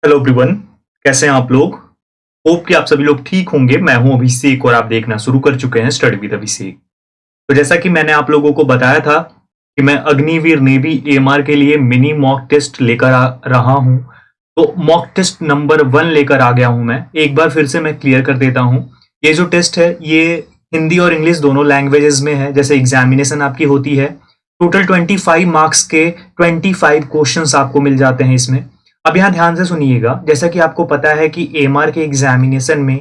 Hello everyone. कैसे हैं आप लोग? होप कि आप सभी लोग ठीक होंगे। मैं हूं अभिषेक और आप देखना शुरू कर चुके हैं स्टडी विद अभिषेक। तो जैसा कि मैंने आप लोगों को बताया था कि मैं अग्निवीर नेवी एएमआर के लिए मिनी मॉक टेस्ट लेकर आ रहा हूं। तो मॉक टेस्ट नंबर 1 लेकर आ गया हूं। मैं एक बार फिर से मैं क्लियर कर देता हूं। ये जो टेस्ट है ये हिंदी और इंग्लिश दोनों लैंग्वेजेस में है। जैसे एग्जामिनेशन आपकी होती है, टोटल 25 मार्क्स के 25 क्वेश्चंस आपको मिल जाते हैं इसमें। अब यहाँ ध्यान से सुनिएगा, जैसा कि आपको पता है कि एएमआर के एग्जामिनेशन में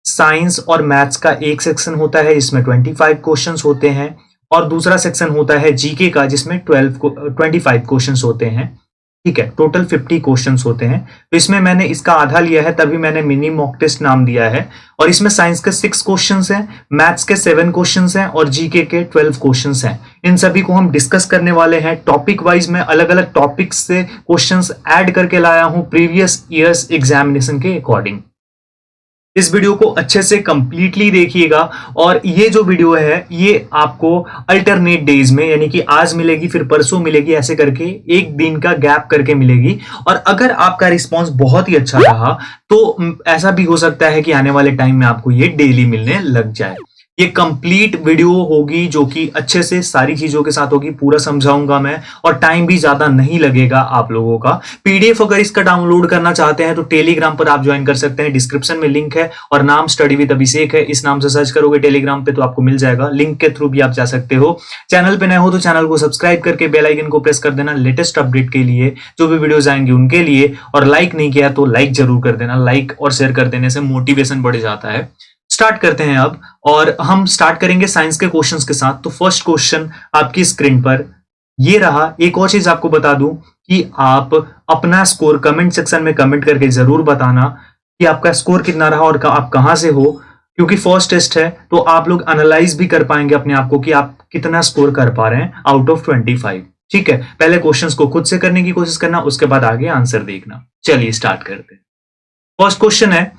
साइंस और मैथ्स का एक सेक्शन होता है, इसमें 25 क्वेश्चंस होते हैं, और दूसरा सेक्शन होता है जीके का जिसमें 25 क्वेश्चंस होते हैं। ठीक है, टोटल 50 क्वेश्चंस होते हैं। तो इसमें मैंने इसका आधा लिया है, तभी मैंने मिनी मॉक टेस्ट नाम दिया है। और इसमें साइंस के 6 क्वेश्चंस हैं, मैथ्स के 7 क्वेश्चंस हैं और जीके के 12 क्वेश्चंस हैं। इन सभी को हम डिस्कस करने वाले हैं टॉपिक वाइज। मैं अलग अलग टॉपिक्स से क्वेश्चंस ऐड करके लाया हूं प्रीवियस ईयर्स एग्जामिनेशन के अकॉर्डिंग। इस वीडियो को अच्छे से कंप्लीटली देखिएगा। और ये जो वीडियो है ये आपको अल्टरनेट डेज में, यानी कि आज मिलेगी फिर परसों मिलेगी, ऐसे करके एक दिन का गैप करके मिलेगी। और अगर आपका रिस्पांस बहुत ही अच्छा रहा तो ऐसा भी हो सकता है कि आने वाले टाइम में आपको ये डेली मिलने लग जाए। ये कंप्लीट वीडियो होगी जो कि अच्छे से सारी चीजों के साथ होगी, पूरा समझाऊंगा मैं, और टाइम भी ज्यादा नहीं लगेगा आप लोगों का। पीडीएफ अगर इसका डाउनलोड करना चाहते हैं तो टेलीग्राम पर आप ज्वाइन कर सकते हैं, डिस्क्रिप्शन में लिंक है और नाम स्टडी विद अभिषेक है। इस नाम से सर्च करोगे टेलीग्राम पे तो आपको मिल जाएगा, लिंक के थ्रू भी आप जा सकते हो। चैनल पे नए हो तो चैनल को सब्सक्राइब करके बेल आइकन को प्रेस कर देना लेटेस्ट अपडेट के लिए, जो भी वीडियोस आएंगे उनके लिए। और लाइक नहीं किया तो लाइक जरूर कर देना, लाइक और शेयर कर देने से मोटिवेशन बढ़ जाता है। स्टार्ट करते हैं अब, और हम स्टार्ट करेंगे साइंस के क्वेश्चंस के साथ। तो फर्स्ट क्वेश्चन आपकी स्क्रीन पर ये रहा। एक और चीज आपको बता दूं कि आप अपना स्कोर कमेंट सेक्शन में कमेंट करके जरूर बताना कि आपका स्कोर कितना रहा और आप कहां से हो, क्योंकि फर्स्ट टेस्ट है तो आप लोग एनालाइज भी कर पाएंगे अपने आप को कि आप कितना स्कोर कर पा रहे हैं आउट ऑफ 25। ठीक है, पहले क्वेश्चंस को खुद से करने की कोशिश करना, उसके बाद आगे आंसर देखना। चलिए स्टार्ट करते हैं। फर्स्ट क्वेश्चन है,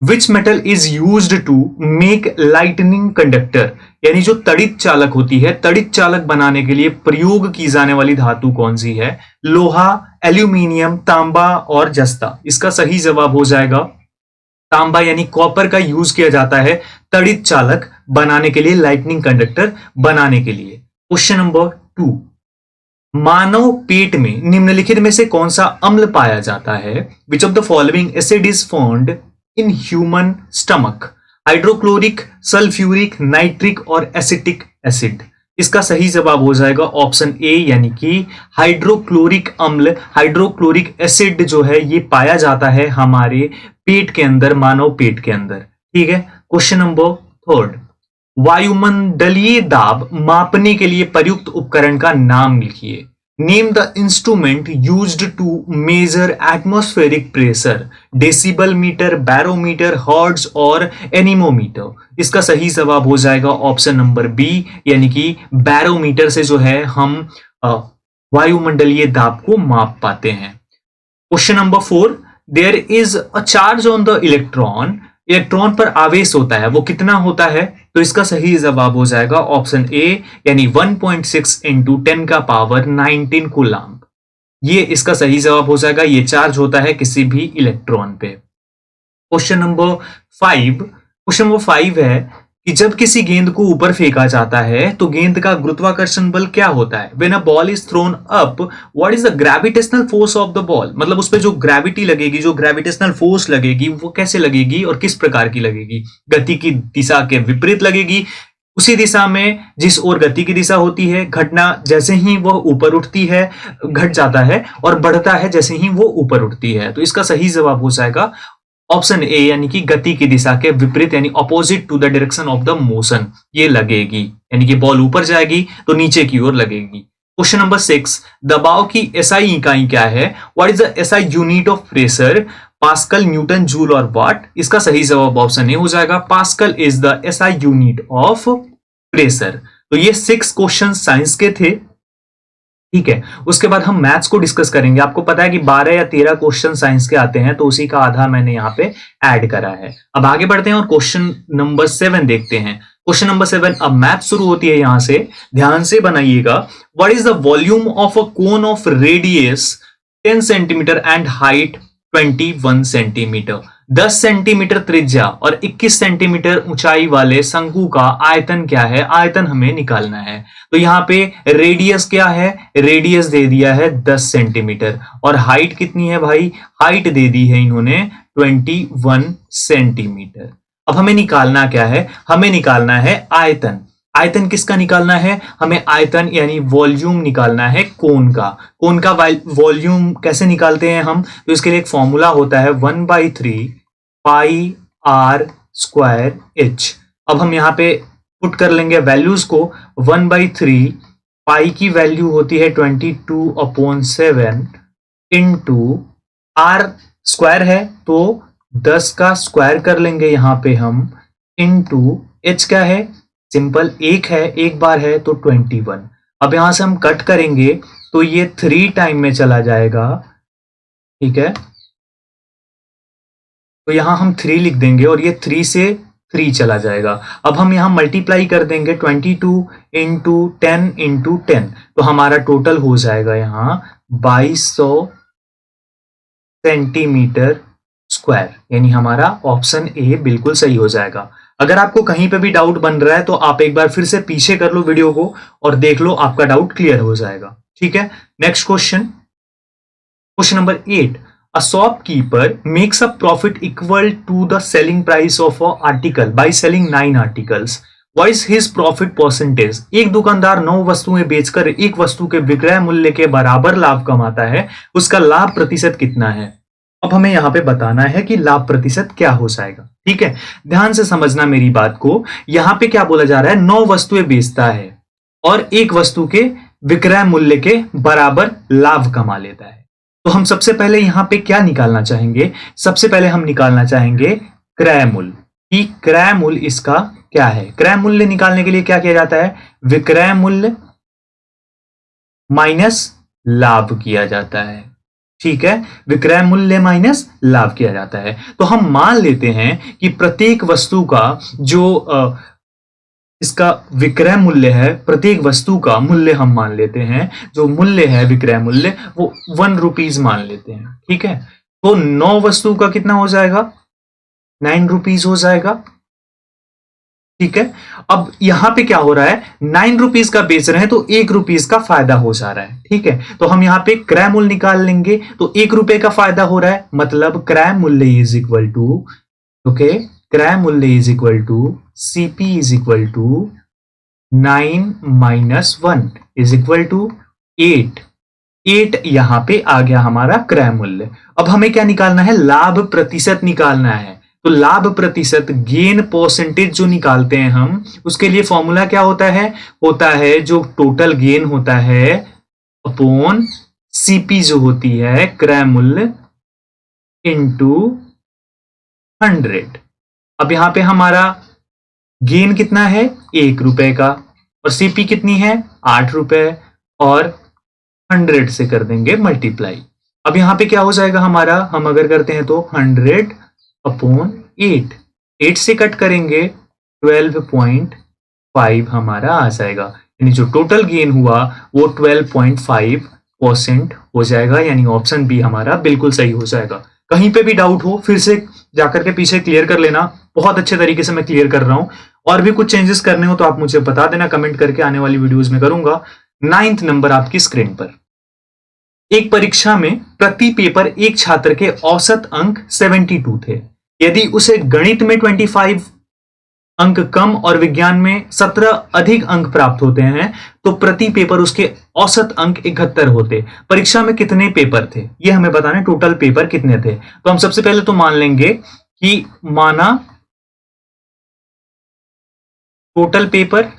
Which metal is used to make lightning conductor? यानी जो तड़ित चालक होती है, तड़ित चालक बनाने के लिए प्रयोग की जाने वाली धातु कौन सी है? लोहा, एल्यूमिनियम, तांबा और जस्ता। इसका सही जवाब हो जाएगा तांबा, यानी कॉपर का यूज किया जाता है तड़ित चालक बनाने के लिए, लाइटनिंग कंडक्टर बनाने के लिए। क्वेश्चन नंबर 2, मानव पेट में निम्नलिखित में से कौन सा अम्ल पाया जाता है? Which of the following acid is found in human stomach? Hydrochloric, sulphuric, nitric और एसिटिक एसिड। इसका सही जवाब हो जाएगा ऑप्शन ए, यानी कि हाइड्रोक्लोरिक अम्ल, हाइड्रोक्लोरिक एसिड जो है ये पाया जाता है हमारे पेट के अंदर, मानव पेट के अंदर। ठीक है, क्वेश्चन नंबर 3, वायुमंडलीय दाब मापने के लिए प्रयुक्त उपकरण का नाम लिखिए। Name the instrument used to measure atmospheric pressure? Decibel meter, barometer, hertz और एनीमोमीटर। इसका सही जवाब हो जाएगा ऑप्शन नंबर बी, यानी कि बैरोमीटर से जो है हम वायुमंडलीय दाब को माप पाते हैं। Question number 4, there is a charge on the electron. Electron पर आवेश होता है, वो कितना होता है? तो इसका सही जवाब हो जाएगा ऑप्शन ए, यानी 1.6 इंटू 10 का पावर 19 कूलम्ब। ये इसका सही जवाब हो जाएगा। ये चार्ज होता है किसी भी इलेक्ट्रॉन पे। क्वेश्चन नंबर 5 है कि जब किसी गेंद को ऊपर फेंका जाता है तो गेंद का गुरुत्वाकर्षण बल क्या होता है? When a ball is throne up, what is the gravitational force of the ball? मतलब उस पे जो ग्रेविटी लगेगी, जो ग्रेविटेशनल फोर्स लगेगी, वो कैसे लगेगी और किस प्रकार की लगेगी? गति की दिशा के विपरीत लगेगी। उसी दिशा में जिस ओर गति की दिशा होती है, घटना जैसे ही वह ऊपर उठती है घट जाता है, और बढ़ता है जैसे ही वो ऊपर उठती है। तो इसका सही जवाब हो जाएगा ऑप्शन ए, यानी कि गति की दिशा के विपरीत, यानी opposite to the direction of the motion ये लगेगी। यानी कि बॉल ऊपर जाएगी तो नीचे की ओर लगेगी। क्वेश्चन नंबर 6, दबाव की एसआई इकाई क्या है? What is the SI unit of pressure? Pascal, Newton, joule और वाट। इसका सही जवाब ऑप्शन ए हो जाएगा, pascal is the SI unit of pressure. तो ये 6 क्वेश्चन साइंस के थे। ठीक है, उसके बाद हम मैथ्स को डिस्कस करेंगे। आपको पता है कि 12 या 13 क्वेश्चन साइंस के आते हैं, तो उसी का आधा मैंने यहाँ पे ऐड करा है। अब आगे बढ़ते हैं और क्वेश्चन नंबर 7 देखते हैं। क्वेश्चन नंबर 7, अब मैथ शुरू होती है यहां से, ध्यान से बनाइएगा। What is the volume of a cone of radius 10 centimetre and height 21 centimetre. 10 centimetre त्रिज्या और 21 सेंटीमीटर ऊंचाई वाले शंकु का आयतन क्या है? आयतन हमें निकालना है। तो यहाँ पे रेडियस क्या है? रेडियस दे दिया है 10 सेंटीमीटर और हाइट कितनी है भाई? हाइट दे दी है इन्होंने 21 सेंटीमीटर। अब हमें निकालना क्या है? हमें निकालना है आयतन। आयतन किसका निकालना है? हमें आयतन यानी वॉल्यूम निकालना है कोन का। कोन का वॉल्यूम कैसे निकालते हैं हम? तो इसके लिए एक फॉर्मूला होता है 1/3 पाई आर स्क्वायर एच। अब हम यहाँ पे पुट कर लेंगे वैल्यूज को। 1/3 पाई की वैल्यू होती है 22/7 इंटू आर स्क्वायर है तो 10 का स्क्वायर कर लेंगे यहाँ पे हम, इंटू एच क्या है? सिंपल एक है, एक बार है तो 21। अब यहां से हम कट करेंगे तो ये 3 टाइम में चला जाएगा, ठीक है। तो यहां हम 3 लिख देंगे और ये 3 से 3 चला जाएगा। अब हम यहां मल्टीप्लाई कर देंगे 22 इंटू 10 इंटू 10 तो हमारा टोटल हो जाएगा यहां 2200 सेंटीमीटर स्क्वायर, यानी हमारा ऑप्शन ए बिल्कुल सही हो जाएगा। अगर आपको कहीं पे भी डाउट बन रहा है तो आप एक बार फिर से पीछे कर लो वीडियो को और देख लो, आपका डाउट क्लियर हो जाएगा, ठीक है। Next question, question number 8। A shopkeeper makes a profit equal to the selling price of a article by selling 9 articles. What is his profit percentage? एक दुकानदार 9 वस्तुएं बेचकर एक वस्तु के विक्रय मूल्य के बराबर लाभ कमाता है, उसका लाभ प्रतिशत कितना है? अब हमें यहां पे बताना है कि लाभ प्रतिशत क्या हो जाएगा, ठीक है। ध्यान से समझना मेरी बात को। यहां पे क्या बोला जा रहा है? 9 वस्तुएं बेचता है और एक वस्तु के विक्रय मूल्य के बराबर लाभ कमा लेता है। तो हम सबसे पहले यहां पे क्या निकालना चाहेंगे? सबसे पहले हम निकालना चाहेंगे क्रय मूल्य, कि क्रय मूल्य इसका क्या है। क्रय मूल्य निकालने के लिए क्या किया जाता है? विक्रय मूल्य माइनस लाभ किया जाता है, ठीक है। विक्रय मूल्य माइनस लाभ किया जाता है। तो हम मान लेते हैं कि प्रत्येक वस्तु का जो इसका विक्रय मूल्य है, प्रत्येक वस्तु का मूल्य हम मान लेते हैं, जो मूल्य है विक्रय मूल्य वो 1 रुपीज मान लेते हैं, ठीक है। तो 9 वस्तु का कितना हो जाएगा? 9 रुपीज हो जाएगा, ठीक है। अब यहां पे क्या हो रहा है? 9 रुपीज का बेच रहे हैं तो 1 रुपीज का फायदा हो जा रहा है, ठीक है। तो हम यहां पे क्रय मूल्य निकाल लेंगे तो 1 रुपए का फायदा हो रहा है, मतलब क्रय मूल्य इज इक्वल टू, ओके, क्रय मूल्य is equal to CP is equal to 9 minus 1 is equal to 8। 8 यहां पे आ गया हमारा क्रय मूल्य। अब हमें क्या निकालना है? लाभ प्रतिशत निकालना है। तो लाभ प्रतिशत, गेन परसेंटेज जो निकालते हैं हम, उसके लिए फॉर्मूला क्या होता है? होता है जो टोटल गेन होता है अपॉन सीपी जो होती है क्रय मूल्य इंटू 100। अब यहां पे हमारा गेन कितना है? 1 रुपए का, और सीपी कितनी है? 8 रुपए, और 100 से कर देंगे मल्टीप्लाई। अब यहां पे क्या हो जाएगा हमारा? हम अगर करते हैं तो 100 अपॉन 8 से कट करेंगे 12.5 हमारा आ जाएगा, यानी जो टोटल गेन हुआ वो 12.5% हो जाएगा, यानी ऑप्शन बी हमारा बिल्कुल सही हो जाएगा। कहीं पे भी डाउट हो फिर से जाकर के पीछे क्लियर कर लेना, बहुत अच्छे तरीके से मैं क्लियर कर रहा हूं। और भी कुछ चेंजेस करने हो तो आप मुझे बता देना कमेंट करके, आने वाली वीडियोस में करूंगा। 9th नंबर आपकी स्क्रीन पर। एक परीक्षा में प्रति पेपर एक छात्र के औसत अंक 72 थे। यदि उसे गणित में 25 अंक कम और विज्ञान में 17 अधिक अंक प्राप्त होते हैं तो प्रति पेपर उसके औसत अंक 71 होते। परीक्षा में कितने पेपर थे ये हमें बताना है, टोटल पेपर कितने थे। तो हम सबसे पहले तो मान लेंगे कि माना total paper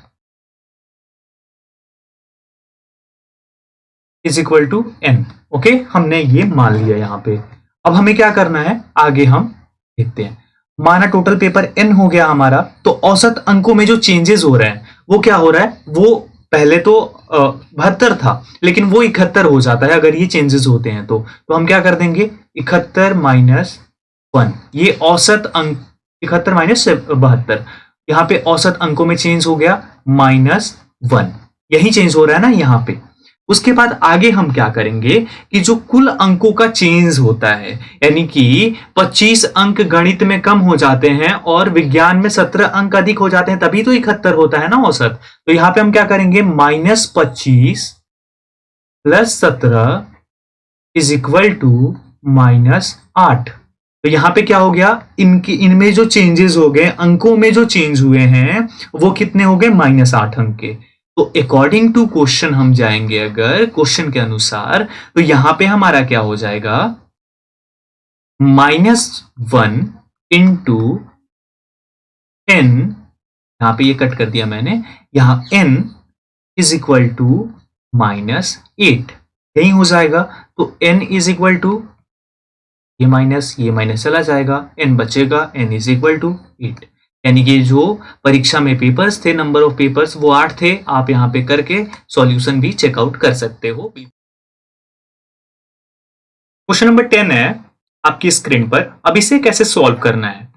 is equal to n, okay, हमने ये मान लिया यहां पे। अब हमें क्या करना है आगे हम देखते हैं। माना टोटल पेपर n हो गया हमारा, तो औसत अंकों में जो चेंजेस हो रहे हैं वो क्या हो रहा है? वो पहले तो 72 था लेकिन वो 71 हो जाता है अगर ये चेंजेस होते हैं तो हम क्या कर देंगे? 71 माइनस 1, ये औसत अंक 71 माइनस 72, यहाँ पे औसत अंकों में चेंज हो गया -1, यही चेंज हो रहा है ना यहाँ पे। उसके बाद आगे हम क्या करेंगे कि जो कुल अंकों का चेंज होता है, यानी कि 25 अंक गणित में कम हो जाते हैं और विज्ञान में 17 अंक अधिक हो जाते हैं, तभी तो 71 होता है ना औसत। तो यहां पे हम क्या करेंगे, -25 + 17 इज इक्वल टू -8। तो यहां पे क्या हो गया, इनमें जो चेंजेस हो गए, अंकों में जो चेंज हुए हैं वो कितने हो गए, -8 अंक के। तो अकॉर्डिंग टू क्वेश्चन हम जाएंगे, अगर क्वेश्चन के अनुसार, तो यहां पे हमारा क्या हो जाएगा, -1 इंटू n, यहां पे ये कट कर दिया मैंने, यहां n इज इक्वल टू -8, यही हो जाएगा। तो n इज इक्वल टू, ये माइनस चला जाएगा, n बचेगा, n इज इक्वल टू 8। यानी कि जो परीक्षा में पेपर्स थे, नंबर ऑफ पेपर्स वो 8 थे। आप यहां पे करके सॉल्यूशन भी चेकआउट कर सकते हो। क्वेश्चन नंबर 10 है आपकी स्क्रीन पर। अब इसे कैसे सॉल्व करना है,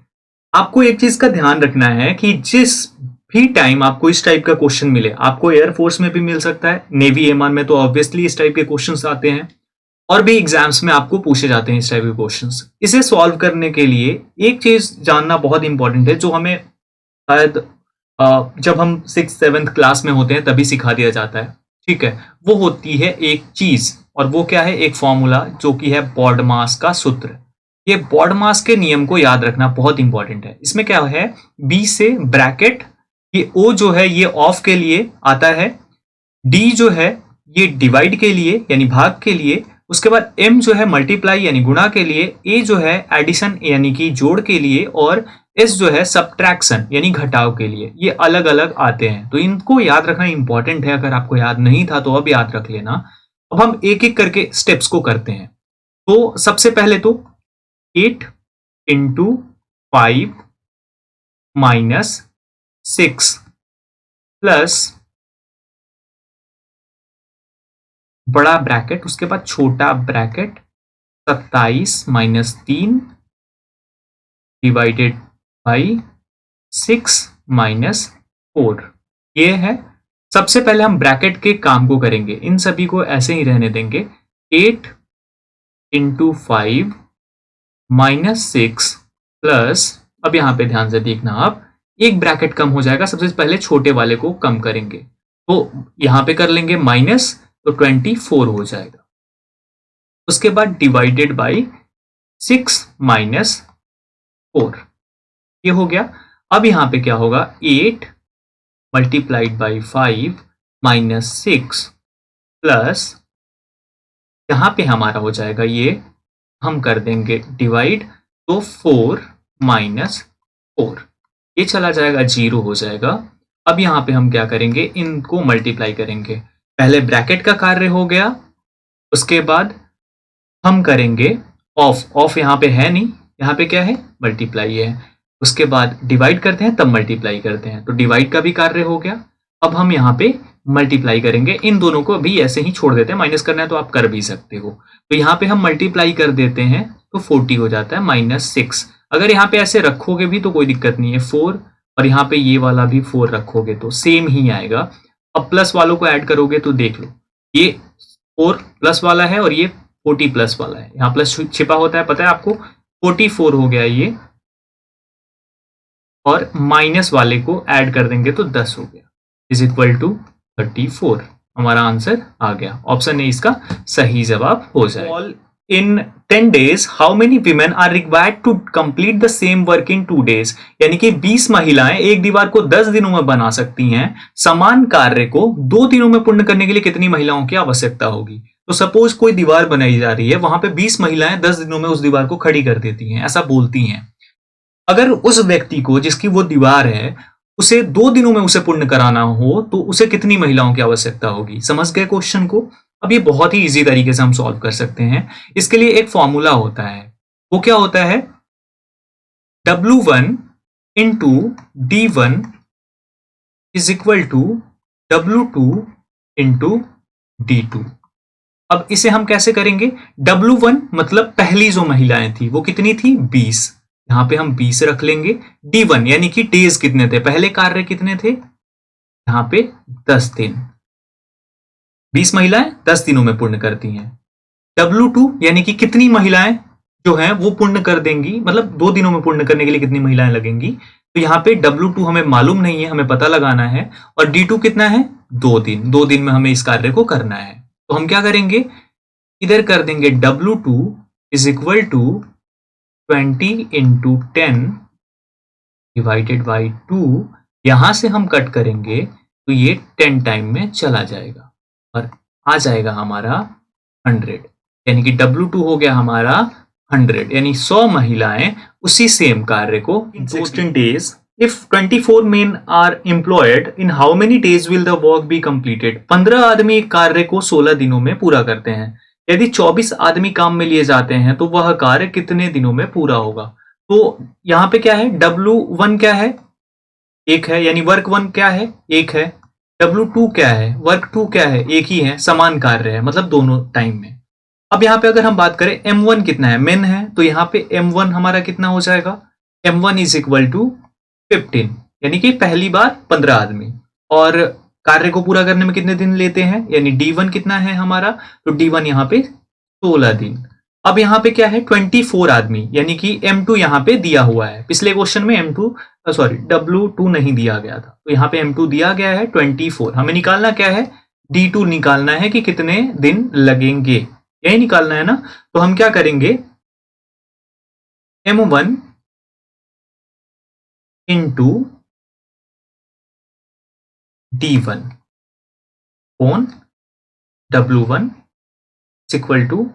आपको एक चीज का ध्यान रखना है कि जिस भी टाइम आपको इस टाइप का क्वेश्चन मिले, आपको एयरफोर्स में भी मिल सकता है, नेवी एमआर में तो ऑब्वियसली इस टाइप के क्वेश्चंस आते हैं, और भी एग्जाम्स में आपको पूछे जाते हैं इस टाइप के क्वेश्चंस। इसे सॉल्व करने के लिए एक चीज जानना बहुत इंपॉर्टेंट है, जो हमें शायद जब हम 6th-7th क्लास में होते हैं तभी सिखा दिया जाता है, ठीक है। वो होती है एक चीज, और वो क्या है, एक फॉर्मूला, जो कि है बॉडमास का सूत्र। ये बॉडमास के नियम को याद रखना बहुत इंपॉर्टेंट है। इसमें क्या है, बी से ब्रैकेट, ये ओ जो है ये ऑफ के लिए आता है, डी जो है ये डिवाइड के लिए यानी भाग के लिए, उसके बाद m जो है मल्टीप्लाई यानी गुणा के लिए, a जो है एडिशन यानी कि जोड़ के लिए, और s जो है सब्ट्रैक्शन यानी घटाव के लिए। ये अलग अलग आते हैं, तो इनको याद रखना इंपॉर्टेंट है। अगर आपको याद नहीं था तो अब याद रख लेना। अब हम एक एक करके स्टेप्स को करते हैं। तो सबसे पहले तो 8 इंटू 5 -6 प्लस बड़ा ब्रैकेट, उसके बाद छोटा ब्रैकेट 27 - 3 डिवाइडेड बाई 6 - 4। ये है। सबसे पहले हम ब्रैकेट के काम को करेंगे, इन सभी को ऐसे ही रहने देंगे। 8 इंटू 5 -6 प्लस, अब यहां पे ध्यान से देखना, आप एक ब्रैकेट कम हो जाएगा, सबसे पहले छोटे वाले को कम करेंगे, तो यहां पे कर लेंगे माइनस, तो 24 हो जाएगा। उसके बाद डिवाइडेड बाई 6 - 4, ये हो गया। अब यहां पे क्या होगा, 8 मल्टीप्लाइड बाई 5 -6 प्लस, यहां पे हमारा हो जाएगा, ये हम कर देंगे डिवाइड, तो 4 - 4, ये चला जाएगा, 0 हो जाएगा। अब यहां पे हम क्या करेंगे, इनको मल्टीप्लाई करेंगे। पहले ब्रैकेट का कार्य हो गया, उसके बाद हम करेंगे ऑफ यहां पे है नहीं, यहां पे क्या है, मल्टीप्लाई है। उसके बाद डिवाइड करते हैं तब मल्टीप्लाई करते हैं, तो डिवाइड का भी कार्य हो गया। अब हम यहाँ पे मल्टीप्लाई करेंगे, इन दोनों को भी ऐसे ही छोड़ देते हैं, माइनस करना है तो आप कर भी सकते हो। तो यहाँ पे हम मल्टीप्लाई कर देते हैं, तो 40 हो जाता है -6। अगर यहाँ पे ऐसे रखोगे भी तो कोई दिक्कत नहीं है, 4, और यहाँ पे ये वाला भी 4 रखोगे तो सेम ही आएगा। अब प्लस वालों को ऐड करोगे तो देख लो, ये 4 प्लस वाला है और ये 40 प्लस वाला है, यहाँ प्लस छिपा होता है, पता है आपको। 44 हो गया ये, और माइनस वाले को ऐड कर देंगे तो 10 हो गया, इज इक्वल टू 34। हमारा आंसर आ गया, ऑप्शन ए इसका सही जवाब हो जाएगा। In 10 days, how many women are required to complete the same work in 2 days? यानी कि 20 महिलाएं एक दीवार को 10 दिनों में बना सकती हैं। समान कार्य को 2 दिनों में पूर्ण करने के लिए कितनी महिलाओं की आवश्यकता होगी? तो सपोज कोई दीवार बनाई जा रही है, वहां पे 20 महिलाएं 10 दिनों में उस दीवार को खड़ी कर देती हैं, ऐसा बोलती हैं। अगर उस व्यक्ति को, जिसकी वो दीवार है, उसे 2 दिनों में उसे पूर्ण कराना हो, तो उसे कितनी महिलाओं की आवश्यकता होगी? समझ गए क्वेश्चन को? अब ये बहुत ही इजी तरीके से हम सॉल्व कर सकते हैं। इसके लिए एक फॉर्मूला होता है, वो क्या होता है, W1 into D1 is equal to W2 into D2। अब इसे हम कैसे करेंगे, W1 मतलब पहली जो महिलाएं थी वो कितनी थी, 20, यहां पे हम 20 रख लेंगे। D1 यानी कि डेज कितने थे, पहले कार्य कितने थे, यहां पे 10 दिन। 20 महिलाएं 10 दिनों में पूर्ण करती हैं। W2 यानी कि कितनी महिलाएं जो हैं वो पूर्ण कर देंगी, मतलब 2 दिनों में पूर्ण करने के लिए कितनी महिलाएं लगेंगी। तो यहाँ पे W2 हमें मालूम नहीं है, हमें पता लगाना है। और D2 कितना है, 2 दिन। 2 दिन में हमें इस कार्य को करना है। तो हम क्या करेंगे, इधर कर देंगे W2 is equal to 20 into 10 divided by 2। यहां से हम कट करेंगे तो ये 10 टाइम में चला जाएगा और आ जाएगा हमारा 100, यानी कि W2 हो गया हमारा 100, यानी 100 महिलाएं उसी सेम कार्य को 16 days. If 24 men are employed, in how many days will the work be completed? 15 आदमी कार्य को 16 दिनों में पूरा करते हैं। यदि 24 आदमी काम में लिए जाते हैं तो वह कार्य कितने दिनों में पूरा होगा। तो यहाँ पे क्या है, W1 क्या है, 1 है, यानी वर्क 1 क्या है, 1 है। W2 क्या है, वर्क 2 क्या है, 1 ही है, समान कार्य है, मतलब दोनों टाइम में। अब यहाँ पे अगर हम बात करें M1 कितना है, मेन है, तो यहाँ पे M1 हमारा कितना हो जाएगा, M1 इज इक्वल टू 15, यानी कि पहली बार 15 आदमी। और कार्य को पूरा करने में कितने दिन लेते हैं, यानी D1 कितना है हमारा, तो D1 यहाँ पे 16 दिन। अब यहाँ पे क्या है, 24 आदमी, यानी कि M2 यहाँ पे दिया हुआ है। पिछले क्वेश्चन में W2 नहीं दिया गया था, तो यहाँ पे M2 दिया गया है 24। हमें निकालना क्या है, D2 निकालना है कि कितने दिन लगेंगे, यही निकालना है ना। तो हम क्या करेंगे, M1 into D1 on W1 is equal to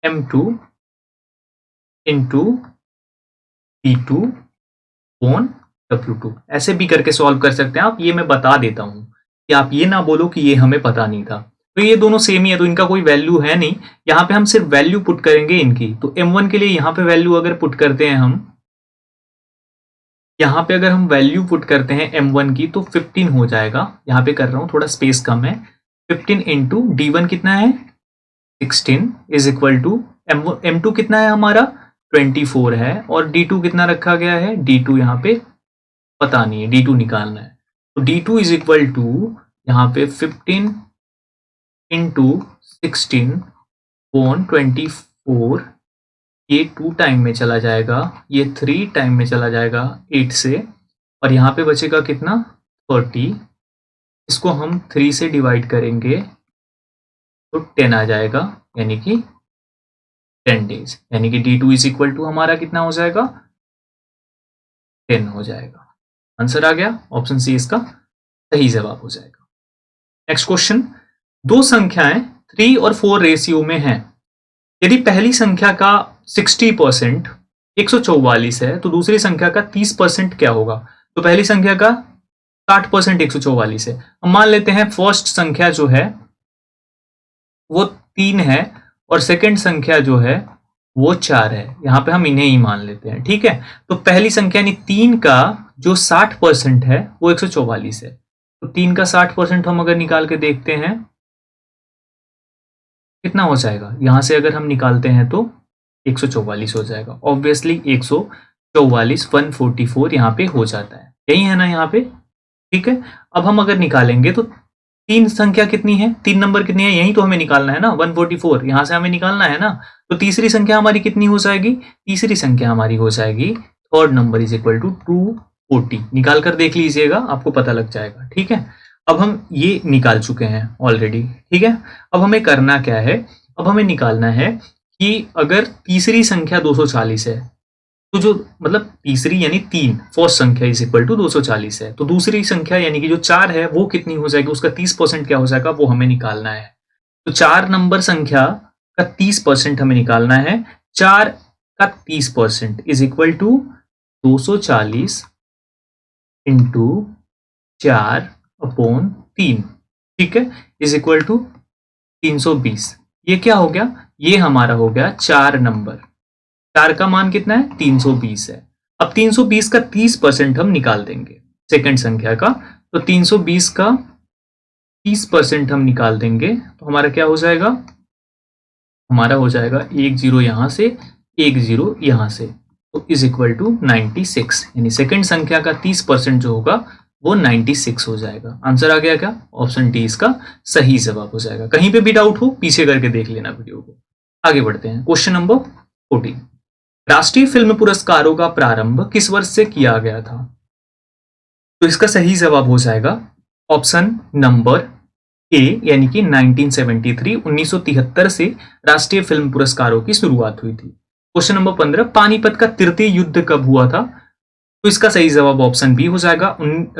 M2 into D2 on W2। ऐसे भी करके सॉल्व कर सकते हैं आप, ये मैं बता देता हूं कि आप ये ना बोलो कि ये हमें पता नहीं था। तो ये दोनों सेम ही है, तो इनका कोई वैल्यू है नहीं। यहाँ पे हम सिर्फ वैल्यू पुट करेंगे इनकी। तो M1 के लिए यहाँ पे वैल्यू अगर पुट करते हैं हम, यहाँ पे अगर हम वैल्यू पुट करते हैं M1 की तो 15 हो जाएगा। यहाँ पे कर रहा हूँ, थोड़ा स्पेस कम है। 15 इंटू D1 कितना है, 16 इज इक्वल टू M2 कितना है हमारा, 24 है, और D2 कितना रखा गया है, D2 यहाँ पे पता नहीं है, D2 निकालना है। तो D2 इज इक्वल टू यहाँ पे 15 इंटू 16 ऑन 24, ये 2 टाइम में चला जाएगा, ये 3 टाइम में चला जाएगा 8 से, और यहाँ पे बचेगा कितना, 30। इसको हम 3 से डिवाइड करेंगे तो 10 आ जाएगा, यानी कि 10 डेज, यानी कि D2 इज इक्वल टू हमारा कितना हो जाएगा, 10 हो जाएगा। आंसर आ गया, ऑप्शन सी इसका सही जवाब हो जाएगा। नेक्स्ट क्वेश्चन, 2 संख्याएं 3 और 4 रेशियो में हैं। यदि पहली संख्या का 60% 144 है तो दूसरी संख्या का 30% क्या होगा। तो पहली संख्या का 60% 144 है। हम मान लेते हैं फर्स्ट संख्या जो है वो 3 है और सेकंड संख्या जो है वो 4 है। यहाँ पे हम इन्हें ही मान लेते हैं, ठीक है। तो पहली संख्या यानी 3 का जो 60% है वो 144 है। तो 3 का 60% हम अगर निकाल के देखते हैं कितना हो जाएगा, यहाँ से अगर हम निकालते हैं तो 144 हो जाएगा। ऑब्वियसली 144 144 यहाँ पे हो जाता है, यही है ना यहाँ पे, ठीक है। अब हम अगर निकालेंगे तो 3 संख्या कितनी है, 3 नंबर कितनी है, यही तो हमें निकालना है ना, 144 यहाँ से हमें निकालना है ना। तो तीसरी संख्या हमारी कितनी हो जाएगी, तीसरी संख्या हमारी हो जाएगी third number is equal to 240। निकाल कर देख लीजिएगा, आपको पता लग जाएगा, ठीक है। अब हम ये निकाल चुके हैं ऑलरेडी, ठीक है। अब हमें करना क्या है, अब हमें निकालना है कि अगर तीसरी संख्या 240 है तो जो मतलब तीसरी यानी 3 फर्स्ट संख्या इज इक्वल टू 240 है, तो दूसरी संख्या यानी कि जो 4 है वो कितनी हो जाएगी, उसका 30% क्या हो जाएगा वो हमें निकालना है। तो 4 नंबर संख्या का 30% हमें निकालना है। 4 का 30% is equal to 240 into 4 upon 3, ठीक है, इज इक्वल टू 320। ये क्या हो गया, ये हमारा हो गया 4 नंबर। 4 का मान कितना है, 320 है। अब 320 का 30% हम निकाल देंगे सेकंड संख्या का, तो 320 का 30% हम निकाल देंगे तो हमारा क्या हो जाएगा, हमारा हो जाएगा 1 0 यहाँ से 1 0 यहाँ से, तो इज इक्वल टू 96, यानी सेकंड संख्या का 30% जो होगा वो 96 हो जाएगा। आंसर आ गया क्या? ऑप्शन डी इसका सही जवाब हो जाएगा। कहीं पे भी डाउट हो पीछे करके देख लेना वीडियो को। आगे बढ़ते हैं, क्वेश्चन नंबर 14। राष्ट्रीय फिल्म पुरस्कारों का प्रारंभ किस वर्ष से किया गया था? तो इसका सही जवाब हो जाएगा ऑप्शन नंबर ए, यानी कि 1973, 1973 से राष्ट्रीय फिल्म पुरस्कारों की शुरुआत हुई थी। क्वेश्चन नंबर 15, पानीपत का तृतीय युद्ध कब हुआ था? तो इसका सही जवाब ऑप्शन बी हो जाएगा।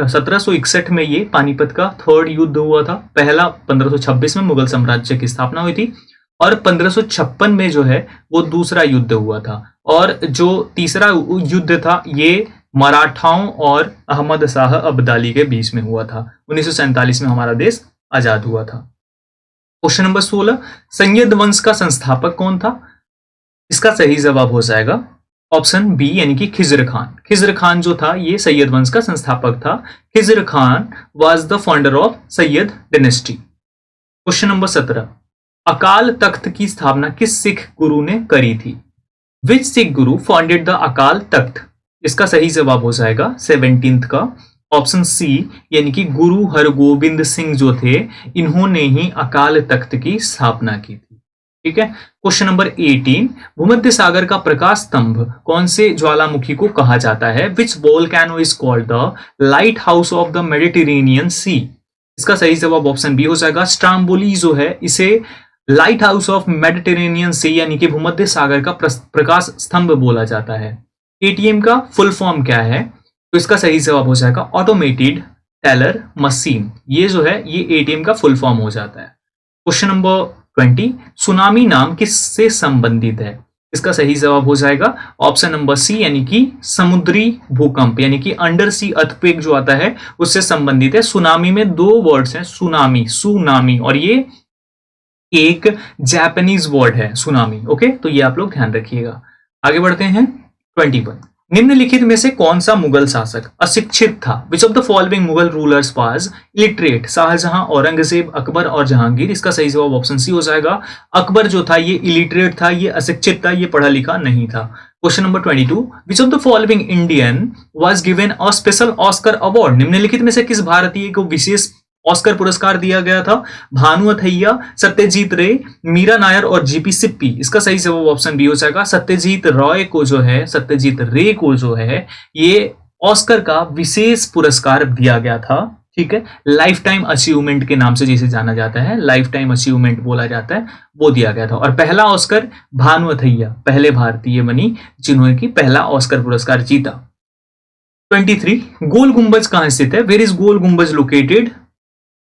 1761 में ये पानीपत का थर्ड युद्ध हुआ था। पहला 1526 में मुगल साम्राज्य की स्थापना हुई थी और 1556 में जो है वो दूसरा युद्ध हुआ था। और जो तीसरा युद्ध था ये मराठाओं और अहमद शाह अब्दाली के बीच में हुआ था। 1947 में हमारा देश आजाद हुआ था। क्वेश्चन नंबर 16, सैयद वंश का संस्थापक कौन था? इसका सही जवाब हो जाएगा ऑप्शन बी, यानी कि खिज्र खान। खिज्र खान जो था ये सैयद वंश का संस्थापक था। Khizr Khan was the founder of Syed dynasty. Question number 17, Akal Takht की स्थापना किस सिख गुरु ने करी थी? विच सिख गुरु फाउंडेड द अकाल तख्त? इसका सही जवाब हो जाएगा 17th का ऑप्शन सी, यानी कि गुरु हरगोबिंद सिंह जो थे इन्होंने ही अकाल तख्त की स्थापना की थी। ठीक है। क्वेश्चन नंबर 18, भूमध्य सागर का प्रकाश स्तंभ कौन से ज्वालामुखी को कहा जाता है? Which volcano is called the lighthouse of the Mediterranean sea? इसका सही जवाब ऑप्शन बी हो जाएगा। स्ट्राम्बोली जो है इसे लाइट हाउस ऑफ मेडिटेरेनियन सी यानी कि भूमध्य सागर का प्रकाश स्तंभ बोला जाता है। एटीएम का फुल फॉर्म क्या है? तो इसका सही जवाब हो जाएगा ऑटोमेटेड टेलर मशीन। ये जो है ये एटीएम का फुल फॉर्म हो जाता है। क्वेश्चन नंबर 20, सुनामी नाम किससे संबंधित है? इसका सही जवाब हो जाएगा ऑप्शन नंबर सी, यानी कि समुद्री भूकंप यानी कि अंडर सी अर्थक्वेक जो आता है उससे संबंधित है। सुनामी में दो वर्ड्स हैं, सुनामी, सुनामी, और ये एक जापानीज वर्ड है सुनामी। ओके, तो ये आप लोग ध्यान रखिएगा। आगे बढ़ते हैं 21, निम्नलिखित में से कौन सा मुगल शासक अशिक्षित था? Which of the following Mughal rulers was illiterate? Shahjahan, Aurangzeb, Akbar और जहांगीर। इसका सही जवाब ऑप्शन सी हो जाएगा। अकबर जो था ये इलिटरेट था, ये अशिक्षित था, ये पढ़ा लिखा नहीं था। Question number 22, which of the following Indian was given a special Oscar award? निम्नलिखित में से किस भारतीय को विशेष ऑस्कर पुरस्कार दिया गया था? भानु अथैया, सत्यजीत रे, मीरा नायर और जीपी सिप्पी। इसका सही जवाब ऑप्शन बी हो जाएगा। सत्यजीत रे को जो है ये ऑस्कर का विशेष पुरस्कार दिया गया था। ठीक है, लाइफ टाइम अचीवमेंट के नाम से जिसे जाना जाता है, लाइफ टाइम अचीवमेंट बोला जाता है, वो दिया गया था। और पहला ऑस्कर भानु अथैया पहले भारतीय बनी जिन्होंने की पहला ऑस्कर पुरस्कार जीता। 23, गोल गुंबज कहां स्थित है? वेयर इज गोल गुंबज लोकेटेड?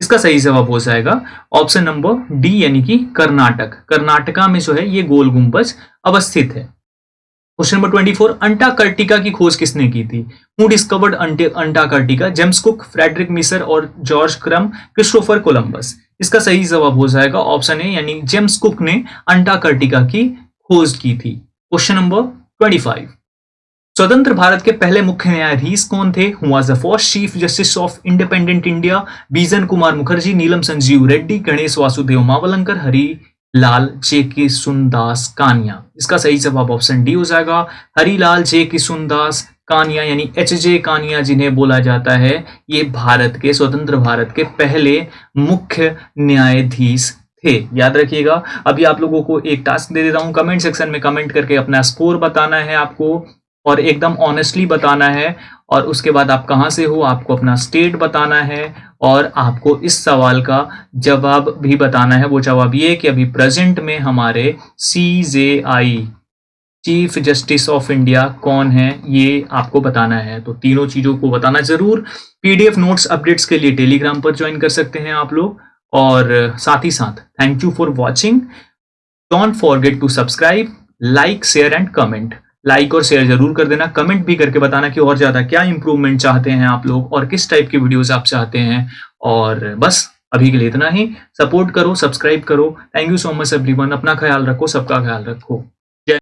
इसका सही जवाब हो जाएगा ऑप्शन नंबर डी, यानी कि कर्नाटक। कर्नाटका में जो है ये गोल गुंबज अवस्थित है। क्वेश्चन नंबर 24, अंटार्कटिका की खोज किसने की थी? Who discovered Antarctica? James Cook, Frederick Miser और जॉर्ज क्रम, क्रिस्टोफर कोलंबस। इसका सही जवाब हो जाएगा ऑप्शन ए, यानी जेम्स कुक ने अंटार्कटिका की खोज की थी। क्वेश्चन नंबर 25, स्वतंत्र भारत के पहले मुख्य न्यायाधीश कौन थे? Who was the first chief justice of independent India? बीजन कुमार मुखर्जी, नीलम संजीव रेड्डी, गणेश वासुदेव मावलंकर, हरिलाल जे किशुनदास कानिया। इसका सही जवाब ऑप्शन डी हो जाएगा। हरिलाल जे किशुनदास कानिया यानी एच.जे. कानिया जिन्हें बोला जाता है, ये भारत के स्वतंत्र भारत के पहले मुख्य न्यायाधीश थे। याद रखिएगा। अभी आप लोगों को एक टास्क दे देता हूं, कमेंट सेक्शन में कमेंट करके अपना स्कोर बताना है आपको और एकदम ऑनेस्टली बताना है। और उसके बाद आप कहाँ से हो, आपको अपना स्टेट बताना है और आपको इस सवाल का जवाब भी बताना है। वो जवाब ये कि अभी प्रेजेंट में हमारे CJI chief justice of India कौन है, ये आपको बताना है। तो तीनों चीजों को बताना जरूर। PDF नोट्स अपडेट्स के लिए टेलीग्राम पर ज्वाइन कर सकते हैं आप लोग। और साथ ही साथ thank you for watching. Don't forget to subscribe, like, share and comment. Like और शेयर जरूर कर देना, कमेंट भी करके बताना कि और ज्यादा क्या इंप्रूवमेंट चाहते हैं आप लोग और किस टाइप की वीडियोस आप चाहते हैं। और बस अभी के लिए इतना ही। सपोर्ट करो, सब्सक्राइब करो। Thank you so much everyone. अपना ख्याल रखो, सबका ख्याल रखो।